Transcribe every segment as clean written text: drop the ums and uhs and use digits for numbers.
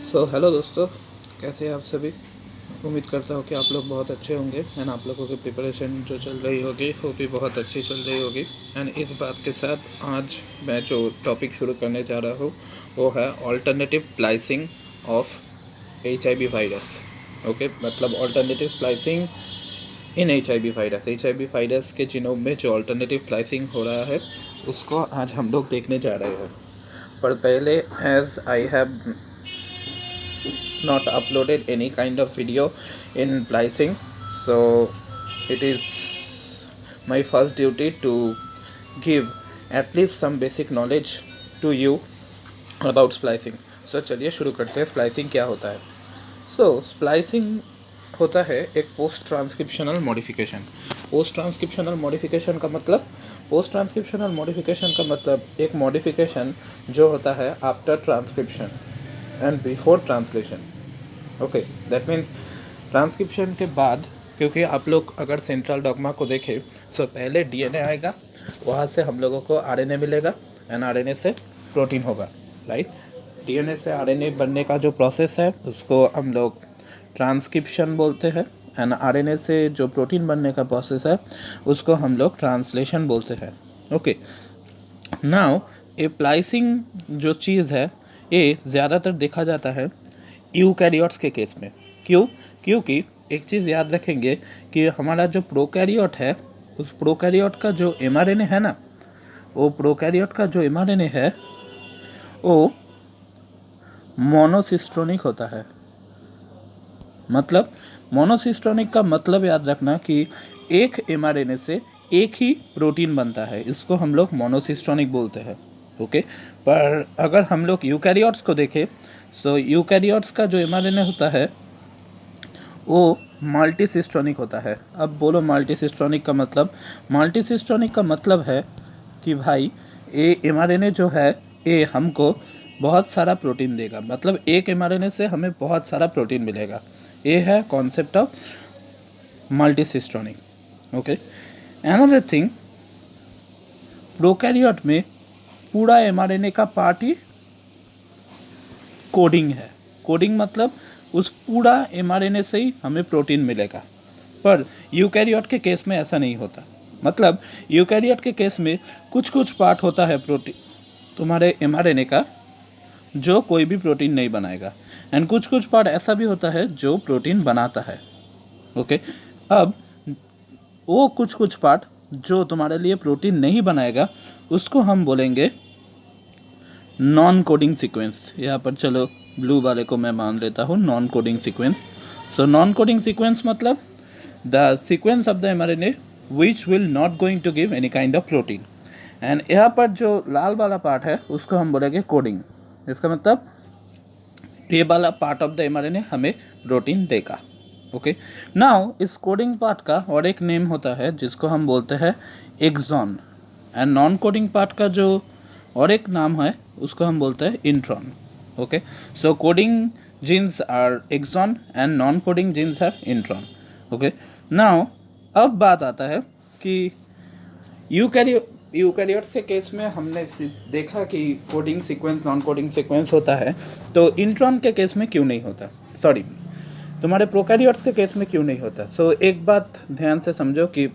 Hello दोस्तों, कैसे हैं आप सभी। उम्मीद करता हूँ कि आप लोग बहुत अच्छे होंगे एंड आप लोगों की प्रिपरेशन जो चल रही होगी वो भी बहुत अच्छी चल रही होगी। एंड इस बात के साथ आज मैं जो टॉपिक शुरू करने जा रहा हूँ वो है alternative splicing of HIV virus. Okay, मतलब alternative splicing in HIV virus के जीनोम में जो ऑल्टरनेटिव स्प्लाइसिंग हो रहा है उसको आज हम लोग देखने जा रहे हैं। पर पहले, as I have not uploaded any kind of video in splicing, so it is my first duty to give at least some basic knowledge to you about splicing. So चलिए शुरू करते हैं। splicing क्या होता है? So splicing होता है एक post transcriptional modification. Post transcriptional modification का मतलब एक मॉडिफिकेशन जो होता है after transcription and before translation. Okay, that means transcription के बाद, क्योंकि आप लोग अगर सेंट्रल डॉग्मा को देखें तो पहले DNA आएगा, वहाँ से हम लोगों को RNA मिलेगा एंड RNA से प्रोटीन होगा, राइट। DNA से RNA बनने का जो प्रोसेस है उसको हम लोग ट्रांसक्रिप्शन बोलते हैं एंड RNA से जो प्रोटीन बनने का प्रोसेस है उसको हम लोग ट्रांसलेशन बोलते हैं। ओके, नाउ स्प्लाइसिंग जो चीज़ है ये ज़्यादातर देखा जाता है यूकैरियोट्स के केस में। क्योंकि एक चीज़ याद रखेंगे कि हमारा जो प्रोकैरियोट है उस प्रोकैरियोट का जो mRNA है ना, वो प्रोकैरियोट का जो mRNA है वो मोनोसिस्टोनिक होता है। मतलब मोनोसिस्टोनिक का मतलब याद रखना कि एक mRNA से एक ही प्रोटीन बनता है, इसको हम लोग मोनोसिस्टोनिक बोलते हैं। ओके, पर अगर हम लोग यूकैरियोट्स को देखें तो यूकैरियोट्स का जो mRNA होता है वो मल्टीसिस्टोनिक होता है। अब बोलो मल्टीसिस्टोनिक का मतलब? मल्टीसिस्टोनिक का मतलब है कि भाई ये mRNA जो है ये हमको बहुत सारा प्रोटीन देगा, मतलब एक mRNA से हमें बहुत सारा प्रोटीन मिलेगा। ये है concept of multicistronic. Okay, another thing, prokaryote में पूरा mRNA का पार्ट ही कोडिंग है। कोडिंग मतलब उस पूरा mRNA से ही हमें प्रोटीन मिलेगा, पर यूकैरियोट के केस में ऐसा नहीं होता। मतलब यूकैरियोट के केस में कुछ कुछ पार्ट होता है प्रोटीन तुम्हारे mRNA का जो कोई भी प्रोटीन नहीं बनाएगा, एंड कुछ कुछ पार्ट ऐसा भी होता है जो प्रोटीन बनाता है। ओके, अब वो कुछ कुछ पार्ट जो तुम्हारे लिए प्रोटीन नहीं बनाएगा उसको हम बोलेंगे नॉन कोडिंग सीक्वेंस। यहाँ पर चलो ब्लू वाले को मैं मान लेता हूँ non coding sequence. So non coding sequence मतलब the sequence of the mRNA which will not going to give any kind of protein. And यहाँ पर जो लाल वाला पार्ट है उसको हम बोलेंगे कोडिंग। इसका मतलब ये वाला पार्ट ऑफ द mRNA हमें प्रोटीन देगा। ओके, नाउ इस कोडिंग पार्ट का और एक नेम होता है जिसको हम बोलते हैं exon, and non coding part का जो और एक नाम है उसको हम बोलते हैं intron. Okay, so coding genes are exon and non coding genes are intron. Okay, now अब बात आता है कि यूकैरियोट्स के केस में हमने देखा कि coding sequence non coding sequence होता है, तो इंट्रॉन के केस में क्यों नहीं होता, सॉरी तुम्हारे प्रोकैरियोट्स के केस में क्यों नहीं होता। सो एक बात ध्यान से समझो कि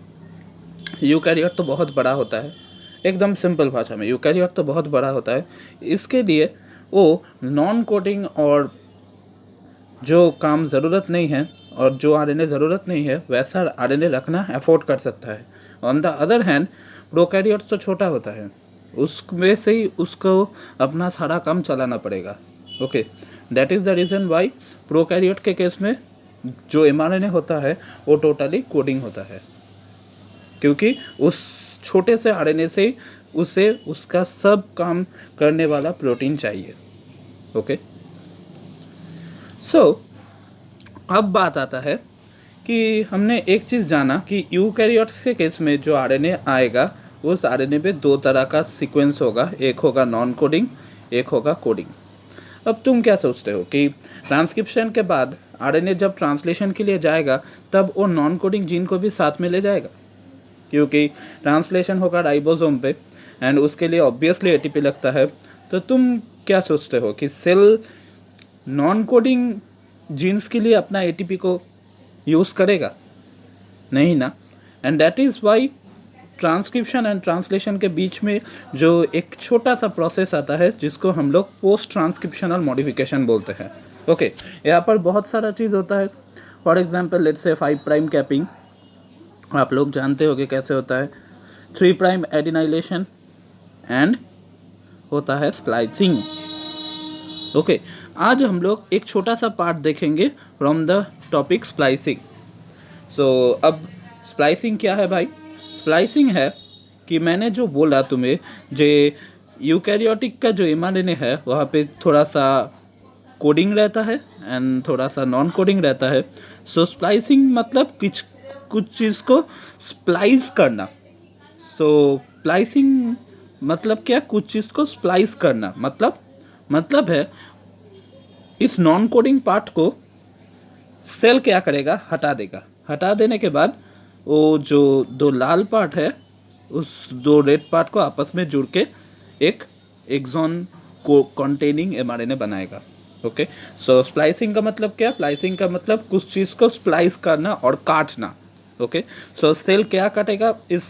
यूकैरियोट तो बहुत बड़ा होता है। एकदम सिंपल भाषा में यूकैरियोट तो बहुत बड़ा होता है, इसके लिए वो नॉन कोडिंग और जो काम ज़रूरत नहीं है और जो RNA ज़रूरत नहीं है वैसा RNA रखना अफोर्ड कर सकता है। On the other hand prokaryotes तो छोटा होता है, उसमें से ही उसको अपना सारा काम चलाना पड़ेगा। Okay, that is the reason why prokaryote के केस में जो mRNA होता है वो टोटली कोडिंग होता है, क्योंकि उस छोटे से RNA से उसे उसका सब काम करने वाला प्रोटीन चाहिए। ओके, सो अब बात आता है कि हमने एक चीज़ जाना कि यूकैरियोट्स के केस में जो RNA आएगा उस RNA पे दो तरह का सीक्वेंस होगा, एक होगा नॉन कोडिंग, एक होगा कोडिंग। अब तुम क्या सोचते हो कि ट्रांसक्रिप्शन के बाद RNA जब ट्रांसलेशन के लिए जाएगा तब वो नॉन कोडिंग जीन को भी साथ में ले जाएगा, क्योंकि ट्रांसलेशन होगा राइबोसोम पे एंड उसके लिए ऑब्वियसली ATP लगता है। तो तुम क्या सोचते हो कि सेल नॉन कोडिंग जीन्स के लिए अपना एटीपी को यूज़ करेगा? नहीं ना। And that is why transcription and translation के बीच में जो एक छोटा सा प्रोसेस आता है जिसको हम लोग पोस्ट ट्रांसक्रिप्शनल मॉडिफिकेशन बोलते हैं। ओके, यहाँ पर बहुत सारा चीज़ होता है। For example let's say 5 prime capping, आप लोग जानते होंगे कैसे होता है। 3 प्राइम एडिनाइलेशन एंड होता है स्प्लाइसिंग। ओके, आज हम लोग एक छोटा सा पार्ट देखेंगे फ्रॉम द टॉपिक स्प्लाइसिंग। सो अब स्प्लाइसिंग क्या है भाई? स्प्लाइसिंग है कि मैंने जो बोला तुम्हें, जो यूकैरियोटिक का जो mRNA है वहाँ पे थोड़ा सा कोडिंग रहता है एंड थोड़ा सा नॉन कोडिंग रहता है। सो स्प्लाइसिंग मतलब कुछ चीज़ को स्प्लाइस करना। सो स्प्लाइसिंग मतलब क्या? कुछ चीज़ को स्प्लाइस करना मतलब है इस नॉन कोडिंग पार्ट को सेल क्या करेगा? हटा देगा। हटा देने के बाद वो जो 2 लाल पार्ट है उस 2 रेड पार्ट को आपस में जुड़ के एक एक्सॉन को कंटेनिंग mRNA बनाएगा। ओके, सो स्प्लाइसिंग का मतलब क्या? स्प्लाइसिंग का मतलब कुछ चीज़ को स्प्लाइस करना और काटना। ओके, सो सेल क्या काटेगा इस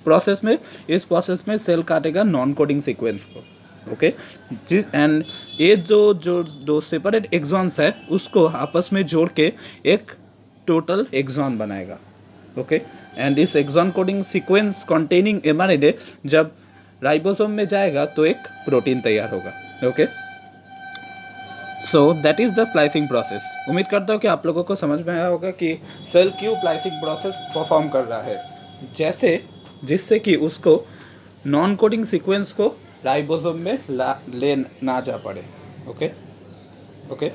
प्रोसेस में? इस प्रोसेस में सेल काटेगा नॉन कोडिंग सीक्वेंस को। ओके, एंड ये जो 2 सेपरेट एक्सॉन्स है उसको आपस में जोड़ के एक टोटल एक्सॉन बनाएगा। ओके, एंड इस exon coding sequence containing mRNA जब राइबोसोम में जाएगा तो एक प्रोटीन तैयार होगा। Okay, so that is the splicing process. उम्मीद करता हूँ कि आप लोगों को समझ में आया होगा कि सेल क्यों स्प्लाइसिंग प्रोसेस परफॉर्म कर रहा है, जिससे कि उसको नॉन कोडिंग सीक्वेंस को राइबोसोम में ले ना जा पड़े। ओके ओके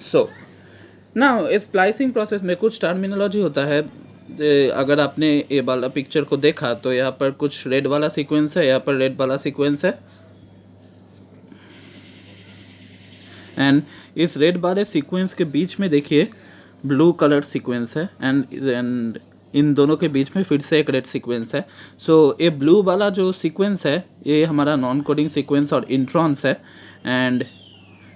सो नाउ इस स्प्लाइसिंग प्रोसेस में कुछ टर्मिनोलॉजी होता है। अगर आपने ये वाला पिक्चर को देखा तो यहाँ पर कुछ रेड वाला सीक्वेंस है, यहाँ पर रेड वाला सीक्वेंस है एंड इस रेड वाले सीक्वेंस के बीच में देखिए ब्लू कलर सीक्वेंस है एंड इन दोनों के बीच में फिर से एक रेड सीक्वेंस है। सो ये ब्लू वाला जो सीक्वेंस है ये हमारा नॉन कोडिंग सीक्वेंस और इंट्रॉन्स है एंड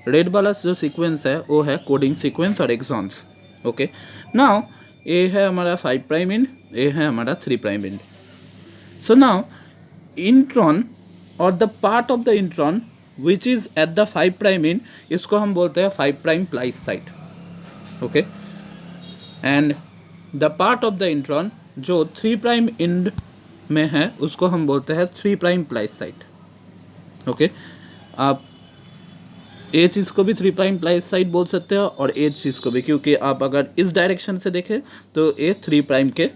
रेड वाला जो सीक्वेंस है वो है कोडिंग सीक्वेंस और एक्सॉन्स। ओके, नाउ ये है हमारा 5 प्राइम एंड, ये है हमारा 3 prime end. So now intron और the part of the intron which is at the 5 prime end, इसको हम बोलते हैं 5 prime splice site. Okay, and the part of the intron जो 3 प्राइम एंड में है उसको हम बोलते हैं 3 प्राइम स्प्लाइस साइट। ओके, आप ए चीज़ को भी 3 प्राइम स्प्लाइस साइट बोल सकते हो और ए चीज़ को भी, क्योंकि आप अगर इस डायरेक्शन से देखें तो ये 3 प्राइम के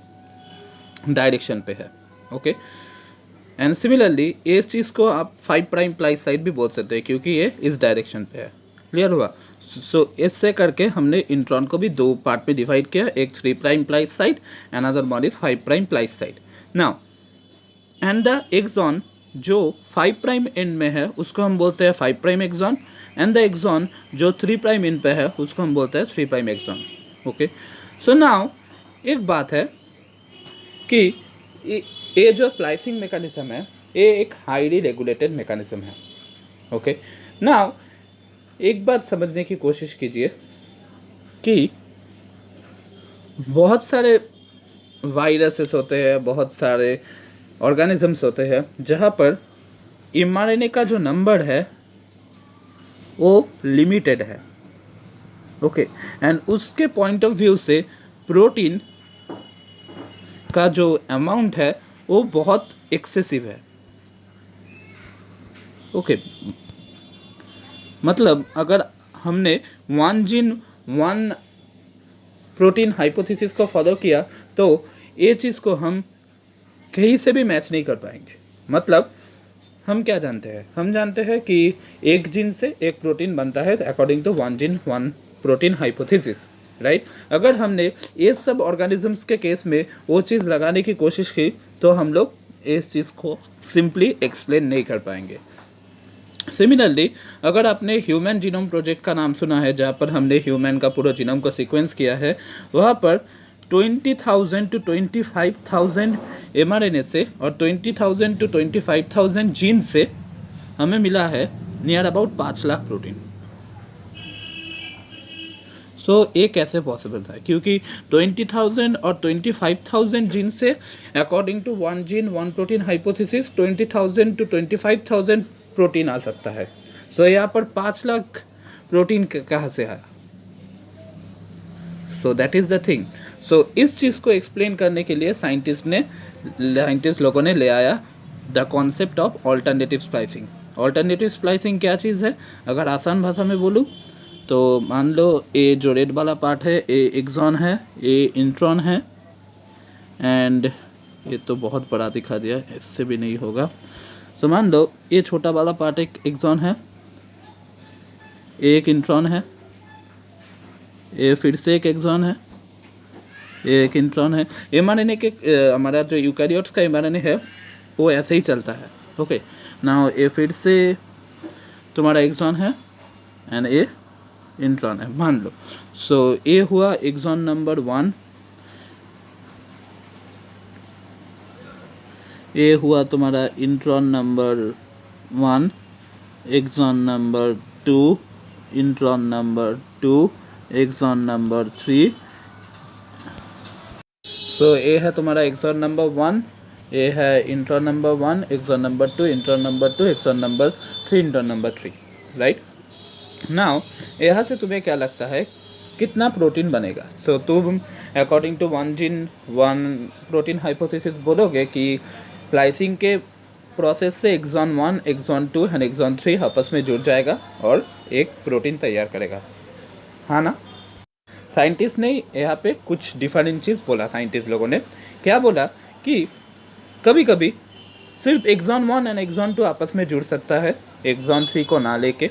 डायरेक्शन पे है। ओके, एंड सिमिलरली इस चीज़ को आप 5 प्राइम स्प्लाइस साइट भी बोल सकते हैं क्योंकि ये इस डायरेक्शन पे है। क्लियर हुआ? सो इससे करके हमने इंट्रॉन को भी 2 पार्ट में डिवाइड किया, एक 3 prime splice site, another one is 5 prime splice site. Now and the exon जो 5 प्राइम एंड में है उसको हम बोलते हैं 5 prime exon and the exon जो 3 प्राइम एंड पे है उसको हम बोलते हैं 3 prime exon. Okay, so now एक बात है कि ये जो स्प्लाइसिंग मैकेनिज्म है ये एक हाईली रेगुलेटेड मैकेनिज्म है। ओके, नाउ एक बात समझने की कोशिश कीजिए कि बहुत सारे वायरसेस होते हैं, बहुत सारे ऑर्गेनिजम्स होते हैं जहाँ पर mRNA का जो नंबर है वो लिमिटेड है। ओके, एंड उसके पॉइंट ऑफ व्यू से प्रोटीन का जो अमाउंट है वो बहुत एक्सेसिव है। ओके, मतलब अगर हमने 1 जीन 1 प्रोटीन हाइपोथेसिस को फॉलो किया तो ये चीज़ को हम कहीं से भी मैच नहीं कर पाएंगे। मतलब हम क्या जानते हैं? हम जानते हैं कि एक जीन से एक प्रोटीन बनता है according to 1 gene 1 protein hypothesis, right? अगर हमने ये सब ऑर्गेनिजम्स के केस में वो चीज़ लगाने की कोशिश की तो हम लोग इस चीज़ को सिंपली एक्सप्लेन नहीं कर पाएंगे। सिमिलरली अगर आपने ह्यूमन जीनोम प्रोजेक्ट का नाम सुना है जहाँ पर हमने ह्यूमन का पूरा जीनोम को सीक्वेंस किया है, वहाँ पर 20,000 to 25,000 mRNA से और 20,000 to 25,000 जीन से हमें मिला है नियर अबाउट 5 लाख प्रोटीन। सो ये कैसे पॉसिबल था, क्योंकि 20,000 और 25,000 जीन से according to one gene one protein hypothesis 20,000 to 25,000 protein आ सकता है। सो यहाँ पर 5 लाख प्रोटीन कहाँ से आया? So that is the thing. So इस चीज़ को एक्सप्लेन करने के लिए साइंटिस्ट लोगों ने ले आया the concept of alternative splicing. Alternative splicing क्या चीज़ है? अगर आसान भाषा में बोलूँ तो मान लो ये जो रेड वाला पार्ट है ये एक्सॉन है, ये इंट्रॉन है, एंड ये तो बहुत बड़ा दिखा दिया, इससे भी नहीं होगा। तो मान लो ये छोटा वाला पार्ट एक एक्सॉन है, एक इंट्रॉन है, ये फिर से एक एक्सॉन है, ये एक इंट्रॉन है। एमआरएनए के हमारा जो यूकैरियोट्स का एमआरएनए है वो ऐसे ही चलता है। ओके, नाउ ये फिर से तुम्हारा एक्सॉन है एंड ये इंट्रॉन है मान लो। सो ये हुआ एक्सॉन नंबर 1, ये हुआ तुम्हारा intron number 1, exon number 2, intron number 2, exon number 3। So ये है तुम्हारा एक्सॉन नंबर 1, ये है intron number 1, exon number 2, intron number 2, exon number 3, intron number 3, right. Now यहाँ से तुम्हें क्या लगता है कितना प्रोटीन बनेगा? सो तुम according to one gene one protein hypothesis बोलोगे कि स्प्लाइसिंग के प्रोसेस से एक्सॉन 1, एक्सॉन 2 एंड एक्सॉन 3 आपस में जुड़ जाएगा और एक प्रोटीन तैयार करेगा, हाँ ना? साइंटिस्ट ने यहाँ पे कुछ डिफरेंट चीज़ बोला। साइंटिस्ट लोगों ने क्या बोला कि कभी कभी सिर्फ एक्सॉन 1 एंड एक्सॉन 2 आपस में जुड़ सकता है, एक्सॉन 3 को ना लेके।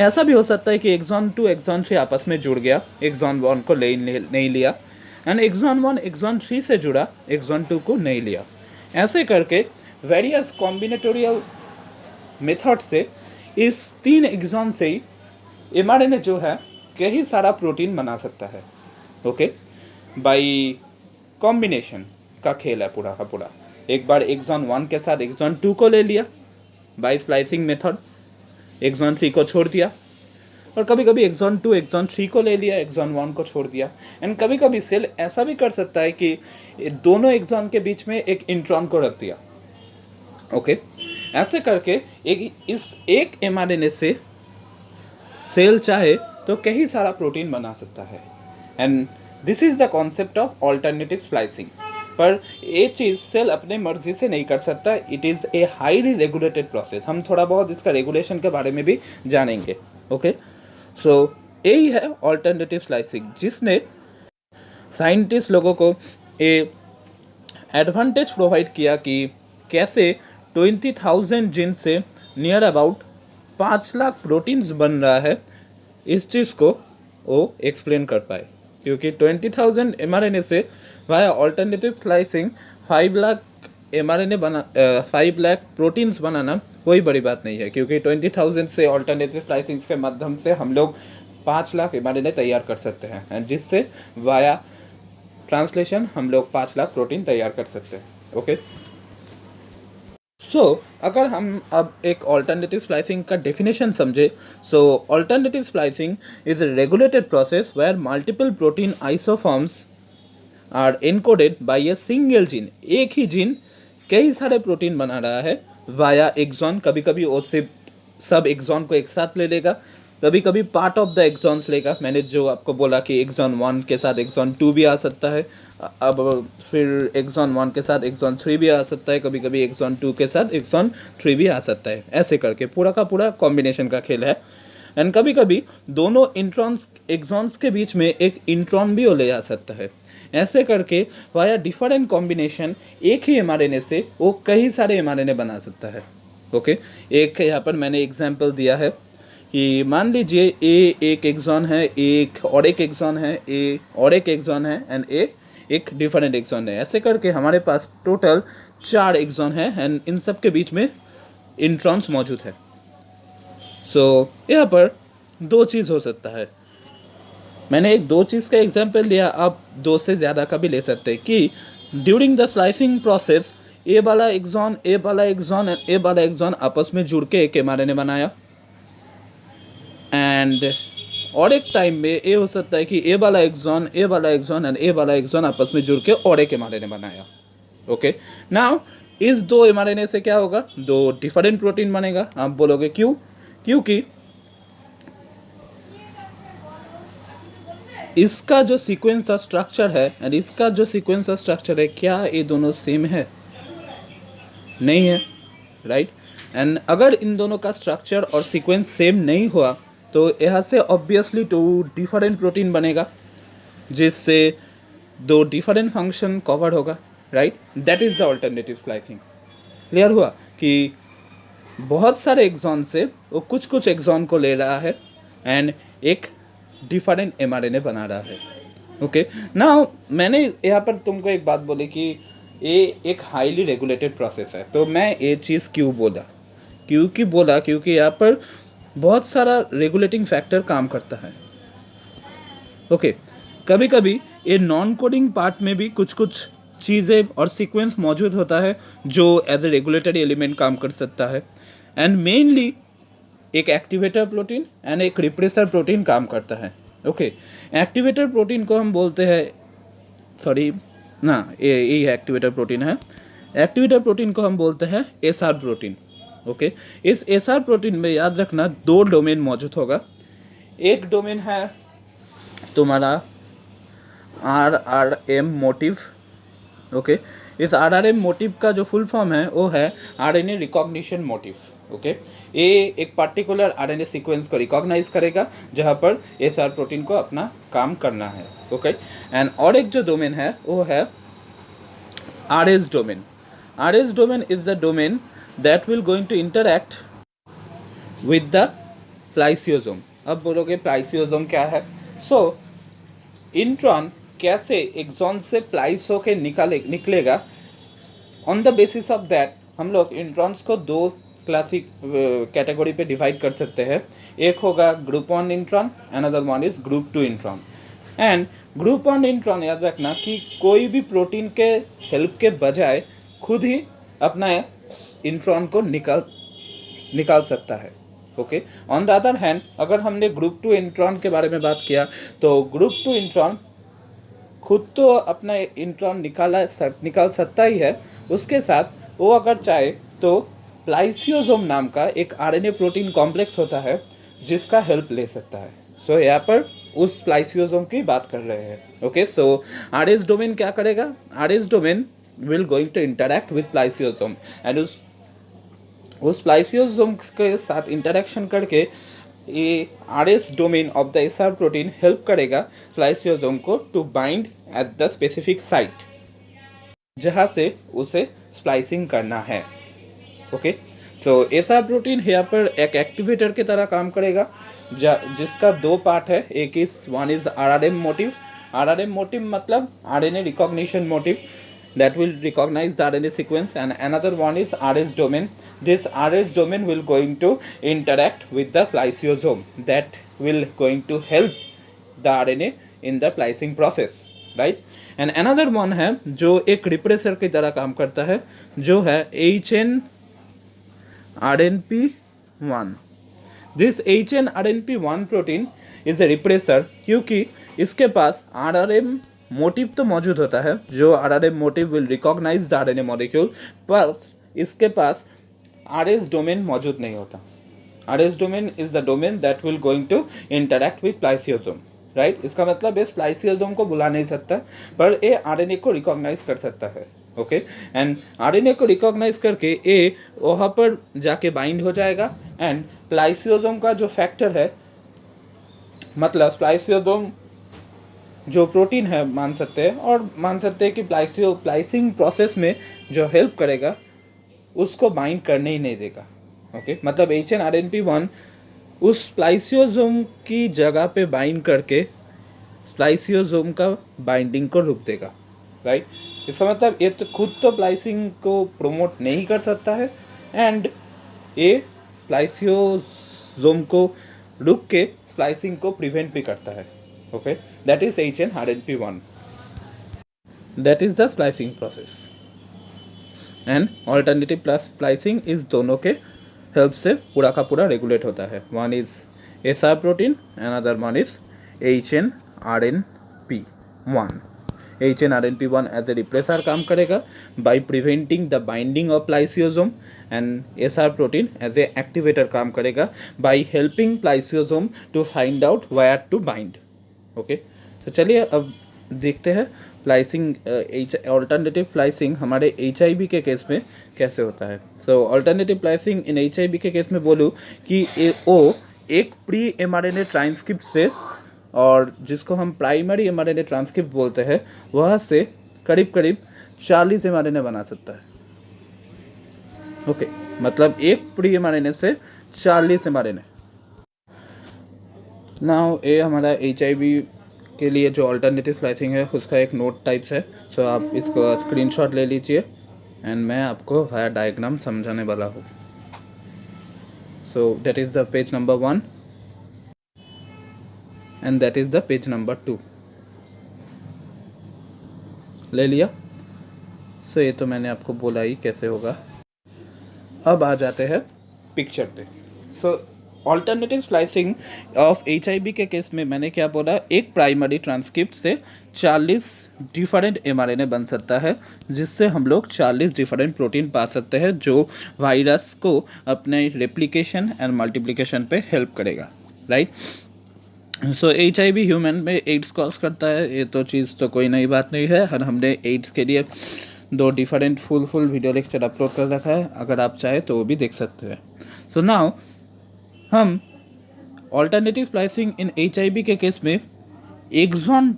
ऐसा भी हो सकता है कि एक्सॉन 2 एक्सॉन 3 आपस में जुड़ गया, एक्सॉन 1 को नहीं लिया, एंड एक्सॉन 1 एक्सॉन 3 से जुड़ा, एक्सॉन 2 को नहीं लिया। ऐसे करके वेरियस कॉम्बिनेटोरियल मेथड से इस 3 एक्सॉन से ही एमआरएनए जो है कई सारा प्रोटीन बना सकता है। ओके, बाई कॉम्बिनेशन का खेल है पूरा का पूरा। एक बार एक्सॉन 1 के साथ एक्सॉन 2 को ले लिया बाई स्प्लाइसिंग मेथड, एक्सॉन 3 को छोड़ दिया, और कभी कभी एक्सॉन 2 एक्सॉन 3 को ले लिया, एक्सॉन 1 को छोड़ दिया। एंड कभी कभी सेल ऐसा भी कर सकता है कि दोनों एक्सॉन के बीच में एक इंट्रॉन को रख दिया। ओके, ऐसे करके एक एमआरएनए से सेल चाहे तो कई सारा प्रोटीन बना सकता है। And this is the concept of alternative splicing. पर ये चीज़ सेल अपने मर्जी से नहीं कर सकता, it is a highly regulated process. हम थोड़ा बहुत इसका रेगुलेशन के बारे में भी जानेंगे। ओके, सो यही है ऑल्टरनेटिव स्लाइसिंग, जिसने साइंटिस्ट लोगों को ए एडवांटेज प्रोवाइड किया कि कैसे 20,000 जीन से नियर अबाउट 5 लाख प्रोटीन्स बन रहा है। इस चीज़ को वो एक्सप्लेन कर पाए, क्योंकि 20,000 एमआरएनए से via alternative slicing 5 lakh mRNA 5 lakh proteins बनाना कोई बड़ी बात नहीं है, क्योंकि 20,000 से ऑल्टरनेटिव स्लाइसिंग के माध्यम से हम लोग 5 लाख एमआरएनए तैयार कर सकते हैं, जिससे वाया ट्रांसलेशन हम लोग 5 लाख प्रोटीन तैयार कर सकते हैं। ओके, सो अगर हम अब एक ऑल्टरनेटिव स्प्लाइसिंग का डेफिनेशन समझे, so alternative splicing is a regulated process where multiple protein isoforms are encoded by a single gene. एक ही जीन कई सारे प्रोटीन बना रहा है वाया एक्सॉन। कभी कभी वो सिर्फ सब एक्सॉन को एक साथ ले लेगा, कभी कभी पार्ट ऑफ द एक्सॉन्स लेगा। मैंने जो आपको बोला कि एक्सॉन 1 के साथ एक्सॉन 2 भी आ सकता है, अब फिर एक्सॉन 1 के साथ एक्सॉन 3 भी आ सकता है, कभी कभी एक्सॉन 2 के साथ एक्सॉन 3 भी आ सकता है। ऐसे करके पूरा का पूरा कॉम्बिनेशन का खेल है। एंड कभी कभी दोनों इंट्रॉन्स एक्सॉन्स के बीच में एक इंट्रॉन भी वो ले जा सकता है। ऐसे करके वाया डिफरेंट कॉम्बिनेशन एक ही एमआरएनए से वो कई सारे एमआरएनए बना सकता है। ओके, एक यहाँ पर मैंने एग्जाम्पल दिया है कि मान लीजिए ए एक एक्सॉन है, एक और एक एक्सॉन है, ए और एक एक्सॉन है, एंड ए एक डिफरेंट एक्सॉन है। ऐसे करके हमारे पास टोटल 4 एक्सॉन है एंड इन सब के बीच में इंट्रॉन्स मौजूद है। सो यहाँ पर 2 चीज़ हो सकता है। मैंने एक 2 चीज़ का एग्जाम्पल लिया, आप 2 से ज़्यादा का भी ले सकते हैं कि ड्यूरिंग द स्लाइसिंग प्रोसेस ए वाला एक्सॉन एंड ए वाला एक्सॉन आपस में जुड़ के एक एमआरएनए बनाया, एंड और एक टाइम में ये हो सकता है कि ए वाला एक्सॉन एंड ए वाला एक्सॉन आपस में जुड़ के और एक एमआरएनए बनाया। ओके, नाउ इस दो एमआरएनए से क्या होगा, दो डिफरेंट प्रोटीन बनेगा। आप बोलोगे क्यों? क्योंकि इसका जो सीक्वेंस ऑफ स्ट्रक्चर है एंड इसका जो सीक्वेंस ऑफ स्ट्रक्चर है, क्या ये दोनों सेम है? नहीं है, राइट। एंड अगर इन दोनों का स्ट्रक्चर और सीक्वेंस सेम नहीं हुआ तो यहाँ से ऑब्वियसली टू डिफरेंट प्रोटीन बनेगा, जिससे दो डिफरेंट फंक्शन कवर होगा, right. That is the alternative splicing. Clear हुआ कि बहुत सारे एक्सॉन से वो कुछ कुछ एक्सॉन को ले रहा है एंड एक डिफरेंट एमआरएनए बना रहा है। ओके, नाउ मैंने यहाँ पर तुमको एक बात बोली कि ये एक हाईली रेगुलेटेड प्रोसेस है, तो मैं ये चीज़ क्यों बोला? क्योंकि यहाँ पर बहुत सारा रेगुलेटिंग फैक्टर काम करता है। ओके, कभी कभी ये नॉन कोडिंग पार्ट में भी कुछ कुछ चीज़ें और सीक्वेंस मौजूद होता है जो एज ए रेगुलेटरी एलिमेंट काम कर सकता है, एंड मेनली एक एक्टिवेटर प्रोटीन एंड एक रिप्रेसर प्रोटीन काम करता है। ओके, एक्टिवेटर प्रोटीन को हम बोलते हैं, सॉरी ना, यही एक्टिवेटर प्रोटीन है। एक्टिवेटर प्रोटीन को हम बोलते हैं एसआर प्रोटीन। ओके, इस एसआर प्रोटीन में याद रखना दो डोमेन मौजूद होगा। एक डोमेन है तुम्हारा RRM मोटिव। ओके, इस RRM मोटिव का जो फुल फॉर्म है वो है RNA रिकॉग्निशन मोटिव। ओके, ये एक पर्टिकुलर RNA सीक्वेंस को रिकॉग्नाइज करेगा जहाँ पर एसआर प्रोटीन को अपना काम करना है। ओके, एंड और एक जो डोमेन है वो है RS domain. RS domain is the domain that will going to interact with the spliceosome. अब बोलोगे प्लाइसियोसोम क्या है? सो इंट्रॉन कैसे एक्सॉन से प्लाइस होके निकलेगा, on the basis of that हम लोग इंट्रॉन्स को दो क्लासिक कैटेगरी पे डिवाइड कर सकते हैं। एक होगा group 1 intron, another one is group 2 intron. And group 1 intron याद रखना कि कोई भी प्रोटीन के हेल्प के बजाय खुद ही अपना इंट्रॉन को निकाल सकता है। Okay, on the other hand अगर हमने ग्रुप 2 इंट्रॉन के बारे में बात किया तो ग्रुप 2 इंट्रॉन खुद तो अपना इंट्रॉन निकाल सकता ही है, उसके साथ वो अगर चाहे तो प्लाइसियोसोम नाम का एक RNA प्रोटीन कॉम्प्लेक्स होता है जिसका हेल्प ले सकता है। सो यहाँ पर उस प्लाइसियोसोम की बात कर रहे हैं। ओके, सो RS डोमेन क्या करेगा? RS domain will going to interact with spliceosome and उस प्लाइसियोसोम के साथ इंटरेक्शन करके ये RS domain of the SR protein help करेगा प्लाइसियोसोम को to bind at the specific site जहाँ से उसे स्प्लाइसिंग करना है। ओके, सो एसआर प्रोटीन यहाँ पर एक एक्टिवेटर की तरह काम करेगा जिसका दो पार्ट है। एक one is RRM motive. RRM motive मतलब RNA recognition motive that will recognize the RNA sequence, and another one is RS domain. This RS domain will going to interact with the plysiosome that will going to help the RNA in the splicing process, right? And another one है जो एक repressor की तरह काम करता है जो है HNRNP1. This HNRNP1 protein is a repressor क्योंकि इसके पास RRM मोटिव तो मौजूद होता है जो RRM motif will recognize the RNA molecule, पर इसके पास RS डोमेन मौजूद नहीं होता। RS domain is the domain that will going to interact with spliceosome, right. इसका मतलब इस प्लाइसियोसोम को बुला नहीं सकता पर ये RNA को रिकॉग्नाइज कर सकता है। ओके, एंड RNA को रिकॉग्नाइज करके ये वहाँ पर जाके बाइंड हो जाएगा एंड प्लाइसियोसोम का जो फैक्टर है, मतलब प्लाइसियोसोम जो प्रोटीन है मान सकते हैं कि प्लाइसिंग प्रोसेस में जो हेल्प करेगा उसको बाइंड करने ही नहीं देगा। ओके, मतलब HNRNP1 उस प्लाइसियोसोम की जगह पे बाइंड करके प्लाइसियोसोम का बाइंडिंग को रोक देगा, राइट। इसका मतलब ये तो खुद तो प्लाइसिंग को प्रमोट नहीं कर सकता है एंड ये प्लाइसियोसोम को रुक के स्प्लाइसिंग को प्रिवेंट भी करता है। Okay, that is HNRNP1. That is the splicing process. And alternative plus splicing is दोनों के हेल्प से पूरा का पूरा रेगुलेट होता है। One is SR protein, another one is HNRNP1. HNRNP1 as a repressor काम करेगा by preventing the binding of spliceosome, and SR protein as a activator काम करेगा by helping spliceosome to find out where to bind. Okay, तो चलिए अब देखते हैं splicing, alternative splicing हमारे HIV के केस में कैसे होता है. So alternative splicing in HIV के केस में बोलूँ कि वो एक प्री mRNA ट्रांसक्रिप्ट से, और जिसको हम प्राइमरी mRNA ट्रांसक्रिप्ट बोलते हैं, वह से करीब करीब 40 mRNA बना सकता है. ओके, मतलब एक प्री mRNA से 40 mRNA. नाउ ये हमारा HIV के लिए जो अल्टरनेटिव स्लाइसिंग है उसका एक नोट टाइप्स है. सो आप इसको स्क्रीनशॉट ले लीजिए एंड मैं आपको वाया डायग्राम समझाने वाला हूँ. सो that is the page number 1 and that is the page number 2. ले लिया. सो ये तो मैंने आपको बोला ही कैसे होगा. अब आ जाते हैं पिक्चर पे. सो ऑल्टरनेटिव स्लाइसिंग ऑफ HIV के केस में मैंने क्या बोला, एक प्राइमरी ट्रांसक्रिप्ट से 40 डिफरेंट mRNA बन सकता है, जिससे हम लोग 40 डिफरेंट प्रोटीन पा सकते हैं जो वायरस को अपने रेप्लिकेशन एंड मल्टीप्लिकेशन पे हेल्प करेगा. राइट. सो HIV ह्यूमन में एड्स कॉज करता है, ये तो चीज़ तो कोई नई बात नहीं है. और हमने एड्स के लिए 2 different full video lecture upload कर रखा है, अगर आप चाहे तो वो भी देख सकते हैं. सो नाउ हम ऑल्टरनेटिव स्प्लाइसिंग इन HIV के केस में एक्सॉन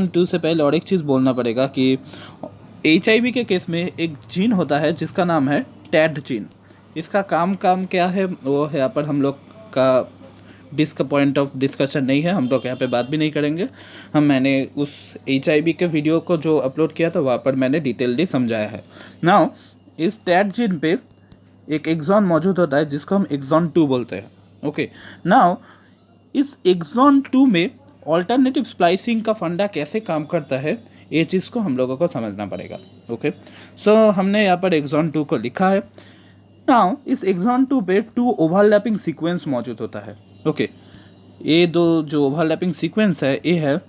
2 से पहले और एक चीज़ बोलना पड़ेगा कि HIV के केस में एक जीन होता है जिसका नाम है टैड जीन. इसका काम क्या है वो यहाँ पर हम लोग का पॉइंट ऑफ डिस्कशन नहीं है, हम लोग यहाँ पे बात भी नहीं करेंगे. मैंने उस HIV के वीडियो को जो अपलोड किया था वहाँ पर मैंने डिटेलली समझाया है. नाउ इस टैड जीन पे एक एक्सॉन मौजूद होता है जिसको हम एक्सॉन 2 बोलते हैं. ओके, नाउ इस एक्सॉन 2 में ऑल्टरनेटिव स्प्लाइसिंग का फंडा कैसे काम करता है, ये चीज़ को हम लोगों को समझना पड़ेगा. ओके, सो हमने यहाँ पर एक्सॉन 2 को लिखा है. नाउ इस एक्सॉन 2 पे 2 ओवरलैपिंग सीक्वेंस मौजूद होता है. ओके, ये 2 जो ओवरलैपिंग सीक्वेंस है ये है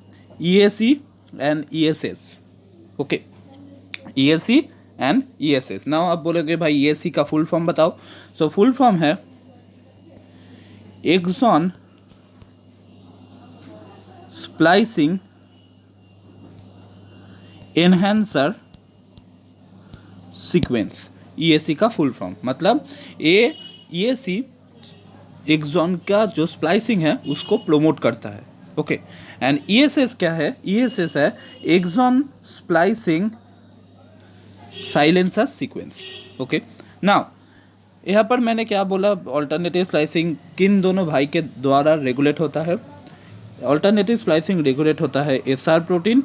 EAC and ESS. Okay, EAC and ESS. Now आप बोलोगे भाई EAC का फुल फॉर्म बताओ. सो फुल फॉर्म है exon splicing enhancer sequence. EAC का फुल फॉर्म मतलब EAC एक्सॉन का जो स्प्लाइसिंग है उसको प्रमोट करता है. ओके, एंड ESS क्या है, ESS है exon splicing silencer sequence. Okay, now यहाँ पर मैंने क्या बोला, ऑल्टरनेटिव स्लाइसिंग किन दोनों भाई के द्वारा रेगुलेट होता है. ऑल्टरनेटिव स्लाइसिंग रेगुलेट होता है SR प्रोटीन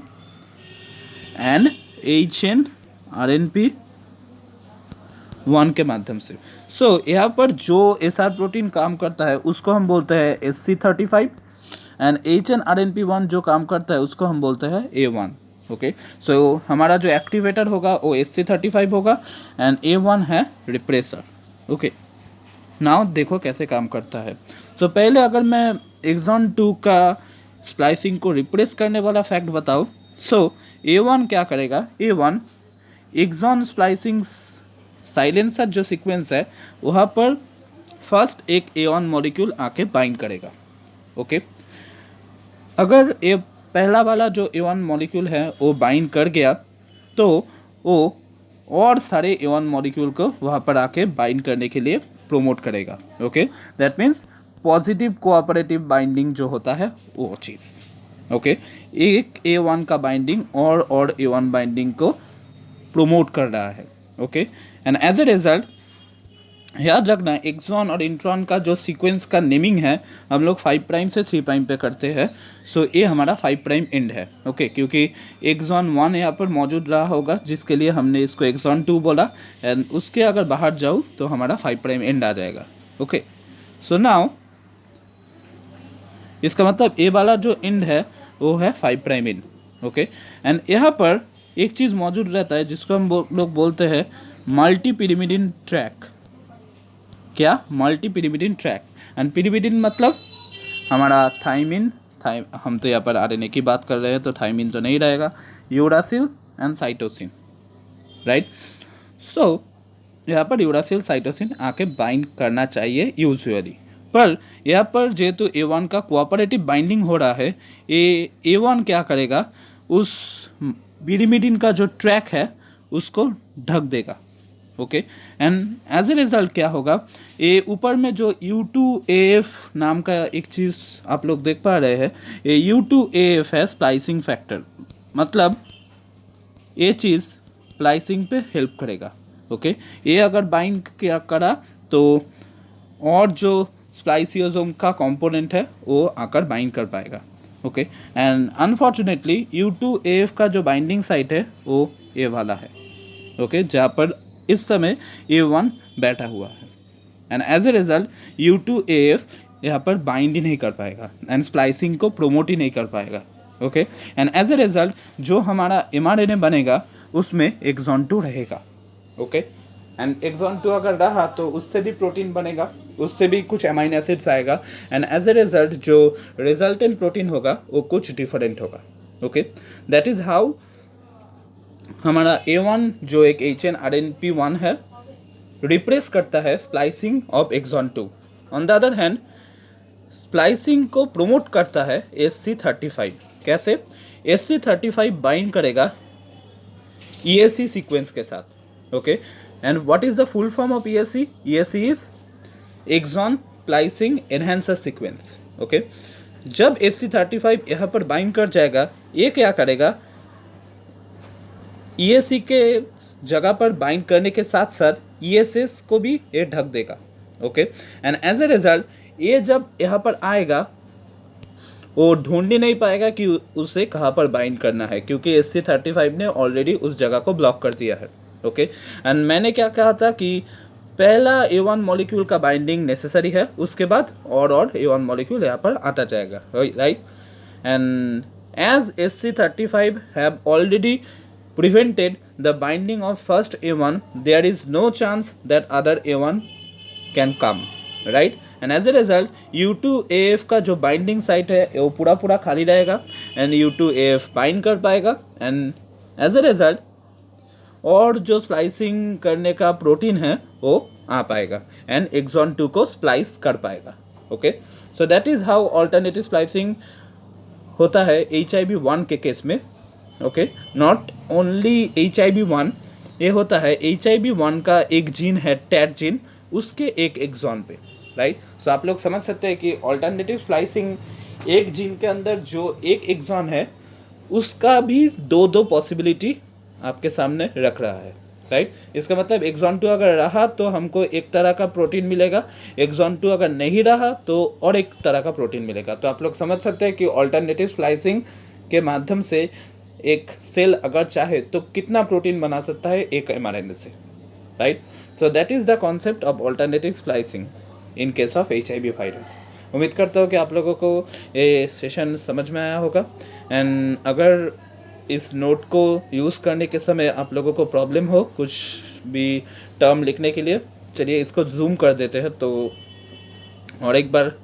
एंड HNRNP1 के माध्यम से. सो यहाँ पर जो SR प्रोटीन काम करता है उसको हम बोलते हैं SC35 एंड HNRNP1 जो काम करता है उसको हम बोलते हैं A1. ओके, सो हमारा जो एक्टिवेटर होगा वो SC35 होगा एंड A1 है रिप्रेसर. ओके, नाउ देखो कैसे काम करता है. सो पहले अगर मैं एक्सॉन 2 का स्प्लाइसिंग को रिप्रेस करने वाला फैक्ट बताऊँ, सो A1 क्या करेगा, A1 एक्सॉन स्प्लाइसिंग साइलेंसर जो सीक्वेंस है वहाँ पर फर्स्ट एक A1 मॉलिक्यूल आके बाइंड करेगा. ओके, अगर ये पहला वाला जो A1 मॉलिक्यूल है वो बाइंड कर गया तो वो और सारे A1 मॉलिक्यूल को वहाँ पर आके बाइंड करने के लिए प्रमोट करेगा. Okay, that means positive cooperative binding जो होता है वो चीज़. ओके, एक A1 का बाइंडिंग और A1 बाइंडिंग को प्रमोट कर रहा है. Okay, and as a result याद रखना एक्सॉन और इंट्रॉन का जो सीक्वेंस का नेमिंग है हम लोग 5 प्राइम से 3 प्राइम पे करते हैं. सो ये हमारा 5 प्राइम एंड है. ओके, क्योंकि एक्सॉन 1 यहाँ पर मौजूद रहा होगा जिसके लिए हमने इसको एक्सॉन 2 बोला, एंड उसके अगर बाहर जाऊँ तो हमारा 5 प्राइम एंड आ जाएगा. ओके, सो नाउ इसका मतलब ए वाला जो एंड है वो है 5 प्राइम एंड. ओके, एंड यहाँ पर एक चीज़ मौजूद रहता है जिसको हम लोग बोलते हैं मल्टी पिरिमिडिन ट्रैक. क्या, multi pyrimidine track. And pyrimidine मतलब हमारा थाइमिन, हम तो यहाँ पर आरएनए की बात कर रहे हैं तो थाइमिन तो नहीं रहेगा, यूरासिल एंड साइटोसिन, राइट। सो यहाँ पर यूरासिल साइटोसिन आके बाइंड करना चाहिए यूजुअली, पर यहाँ पर जेहेतु A1 का कोऑपरेटिव बाइंडिंग हो रहा है, A1 क्या करेगा, उस पिरिमिडिन का जो ट्रैक है उसको ढक देगा, okay. And as a result क्या होगा, ये ऊपर में जो U2AF नाम का एक चीज़ आप लोग देख पा रहे हैं, ये U2AF है स्प्लाइसिंग फैक्टर, मतलब ये चीज़ स्प्लाइसिंग पे हेल्प करेगा, ओके। ये अगर बाइंड किया करा तो और जो स्प्लाइसियोसोम का कंपोनेंट है वो आकर बाइंड कर पाएगा, ओके। एंड अनफॉर्चुनेटली U2AF का जो बाइंडिंग साइट है वो ये वाला है, ओके, जहाँ पर इस समय A1 बैठा हुआ है। And as a result U2AF यहाँ पर बाइंड ही नहीं कर पाएगा एंड स्प्लाइसिंग को प्रोमोट ही नहीं कर पाएगा, okay. And as a result जो हमारा mRNA बनेगा उसमें एक्सॉन 2 रहेगा, ओके। एंड एक्सॉन 2 अगर रहा तो उससे भी प्रोटीन बनेगा, उससे भी कुछ अमाइनो एसिड्स आएगा, एंड एज ए रिजल्ट जो रिजल्टेंट प्रोटीन होगा वो कुछ डिफरेंट होगा, ओके। दैट इज़ हाउ हमारा A1 जो एक HNRNP1 है रिप्रेस करता है splicing of exon 2। On the other hand splicing को प्रमोट करता है SC35। कैसे, SC35 बाइंड करेगा EAC सीक्वेंस के साथ, okay. And what is the full form of EAC? EAC is exon splicing enhancer sequence, okay. जब SC35 यहाँ पर बाइंड कर जाएगा, ये क्या करेगा, EAC के जगह पर बाइंड करने के साथ साथ ESS को भी ये ढक देगा, okay. And as a result ये जब यहाँ पर आएगा वो ढूंढ ही नहीं पाएगा कि उसे कहाँ पर बाइंड करना है, क्योंकि SC35 ने ऑलरेडी उस जगह को ब्लॉक कर दिया है, ओके। एंड मैंने क्या कहा था कि पहला A1 मॉलिक्यूल का बाइंडिंग नेसेसरी है, उसके बाद और A1 मॉलिक्यूल यहाँ पर आता जाएगा, right. And as SC35 have already prevented the binding of first A1, there is no chance that other A1 can come, right। and as a result U2AF का जो बाइंडिंग साइट है वो पूरा खाली रहेगा एंड U2AF बाइंड कर पाएगा and as a result और जो स्प्लाइसिंग करने का प्रोटीन है वो आ पाएगा एंड एक्सॉन 2 को स्प्लाइस कर पाएगा, okay. So that is how alternative splicing होता है HIV1 के केस में, ओके। नॉट ओनली HIV1, ये होता है HIV1 का एक जीन है टैट जीन, उसके एक एक्सॉन पे, राइट। सो आप लोग समझ सकते हैं कि ऑल्टरनेटिव स्प्लाइसिंग एक जीन के अंदर जो एक एक्सॉन है उसका भी दो पॉसिबिलिटी आपके सामने रख रहा है, राइट। इसका मतलब एक्सॉन 2 अगर रहा तो हमको एक तरह का प्रोटीन मिलेगा, एक्सॉन 2 अगर नहीं रहा तो और एक तरह का प्रोटीन मिलेगा। तो आप लोग समझ सकते हैं कि ऑल्टरनेटिव स्प्लाइसिंग के माध्यम से एक सेल अगर चाहे तो कितना प्रोटीन बना सकता है एक mRNA से, right. So that is the concept of alternative splicing in case of HIV virus. उम्मीद करता हूँ कि आप लोगों को ये सेशन समझ में आया होगा एंड अगर इस नोट को यूज़ करने के समय आप लोगों को प्रॉब्लम हो कुछ भी टर्म लिखने के लिए, चलिए इसको जूम कर देते हैं। तो और एक बार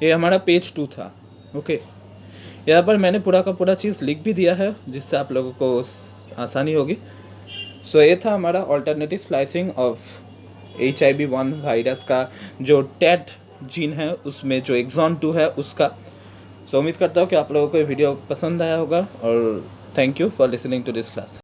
ये हमारा पेज 2 था, ओके। यहाँ पर मैंने पूरा का पूरा चीज़ लिख भी दिया है जिससे आप लोगों को आसानी होगी। सो ये था हमारा alternative splicing of HIV1 virus का जो टैट जीन है उसमें जो एक्सॉन 2 है उसका। सो उम्मीद करता हूँ कि आप लोगों को ये वीडियो पसंद आया होगा और thank you for listening to this class.